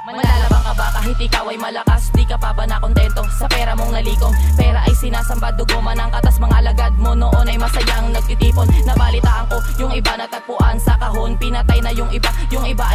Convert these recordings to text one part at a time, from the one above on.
Manlalabang ka ba kahit ikaw ay malakas? Di ka pa ba nakontento sa pera mong nalikom? Pera ay sinasamba, dugo man ang katas. Mga alagad mo noon ay masayang nagtitipon. Nabalitaan ko yung iba natagpuan sa kahon. Pinatay na yung iba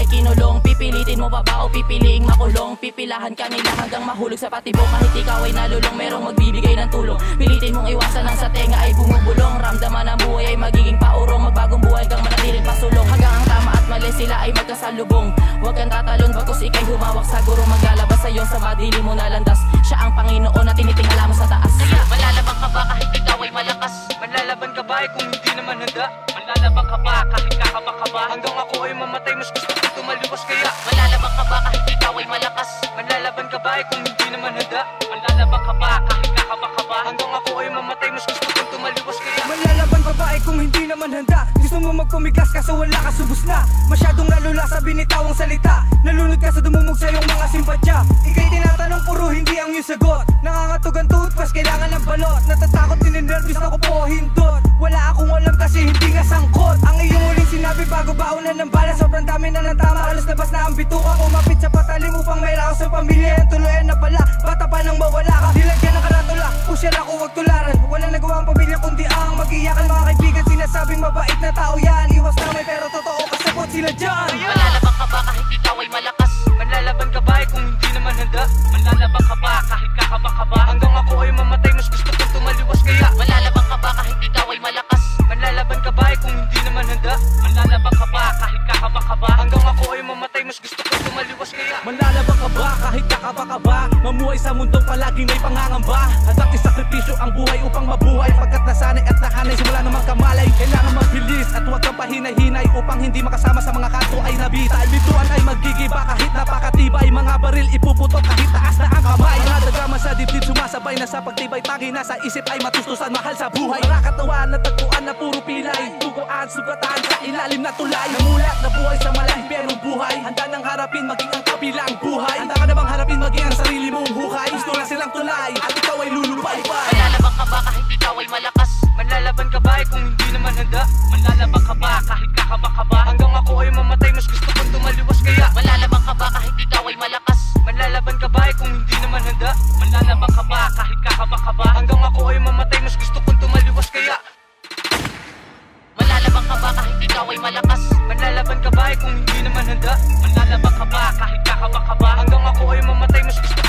ay kinulong. Pipilitin mo pa ba o pipiliing makulong? Pipilahan ka nila hanggang mahulog sa patibok. Kahit ikaw ay nalulong, merong magbibigay ng tulong. Pilitin mong iwasan ang sa tenga ay bumubulong. Ramdaman ang buhay ay magiging paurong. Magbagong buhay kang manatiling pasulong. Hanggang ang tama at mali sila ay magkasalubong. Huwag kang tatalon bagkus ikay humawak sa guro. Maglalabas sa'yo sa madilim mo na landas. Siya ang Panginoon na tinitingala mo sa taas. Kaya manlalabang ka ba kahit ikaw ay malakas? Manlalaban ka ba kung hindi naman handa? Manlalabang ka ba kahit kakaba-kaba? Hanggang ako ay mamatay, mas gusto ko tumaliwas. Kaya manlalabang ka ba kahit ikaw ay malakas? manlalaban ka ba kung hindi naman handa? Manlalabang ka ba kahit kakaba-kaba? Hanggang ako ay mamatay, mas gusto ko tumaliwas. Kaya manlalaban ka ba kung hindi naman handa? Gusto mo magpumigas kaso wala ka, subos na. Masyadong nalula sa binitawang salita. Nalunod ka sa dumumog sa iyong mga simpatya. Ika'y tinatanong puro hindi ang iyong sagot. Nangangatog ang toothpaste, kailangan ng balot. Natatakot, ninenervous ako po, hindot. Wala akong alam kasi hindi nga sangkot. Ang iyong uling sinabi bago baunan ng bala. Sobrang dami na ng tama, halos labas na ang bituka. Kumapit sa patalim upang may raos sa pamilya. Ang tuluyan na pala, bata pa nang mawala ka. Nilagyan ng karatula, pusyal ako wag tularan. Walang nagawa ang pamilya kundi ang mag-iyakan. Mga kaibigan sinasabing mabait na tao yan. Iwas na may pero totoo kasabot sila dyan. Manlalabang ka ba kahit ikaw ay malakas? Manlalaban ka ba kung hindi naman handa? Manlalabang ka ba kahit kakaba-kaba? Hanggang ako ay mamatay, mas gusto kong tumaliwas. Kaya manlalabang ka ba kahit ikaw ay malakas? manlalaban ka ba kung hindi naman handa? Manlalabang ka ba kahit kakaba-kaba? Hanggang ako ay mamatay, mas gusto kong tumaliwas. Kaya manlalabang ka ba kahit kakaba-kaba? Mamuhay sa mundong palaging may pangangamba. Handang isakripisyo ang buhay upang mabuhay. Pagkat nasanay at nahanay, simula namang kamalay. Kailangan magbilis at huwag kang pahinay-hinay upang hindi makasama sa mga kanto ay nabitay. Bituan ay magigiba kahit napakatibay. Mga baril ipuputok kahit taas na ang kamay. Mga dagama sa dibdib sumasabay na sa pagtibay. Tangi na sa isip ay matustusan, mahal sa buhay. Mga katawan na tagpuan na puro pilay. Duguan, sugatan sa ilalim na tulay. Namulat na buhay sa malaking perong buhay. Handa nang harapin maging ang kabilang buhay. Handa ka na bang harapin maging ang sarili mong hukay? Gusto na silang tulay at ikaw ay lulupay-pay. Manlalabang ka ba kahit ikaw ay malakas? manlalaban ka ba kung hindi naman handa? Manlalabang ka ba kahit kakaba-kaba? Hanggang ako ay mamatay, mas gusto kong tumaliwas. Kaya manlalabang ka ba kahit ikaw ay malakas? manlalaban ka ba kung hindi naman handa? Manlalabang ka ba kahit kakaba-kaba? Hanggang ako ay mamatay, mas gusto kong tumaliwas. Kaya manlalabang ka ba kahit ikaw ay malakas? manlalaban ka ba kung hindi naman handa? Manlalabang ka ba kahit kakaba-kaba? Hanggang ako ay mamatay, mas gusto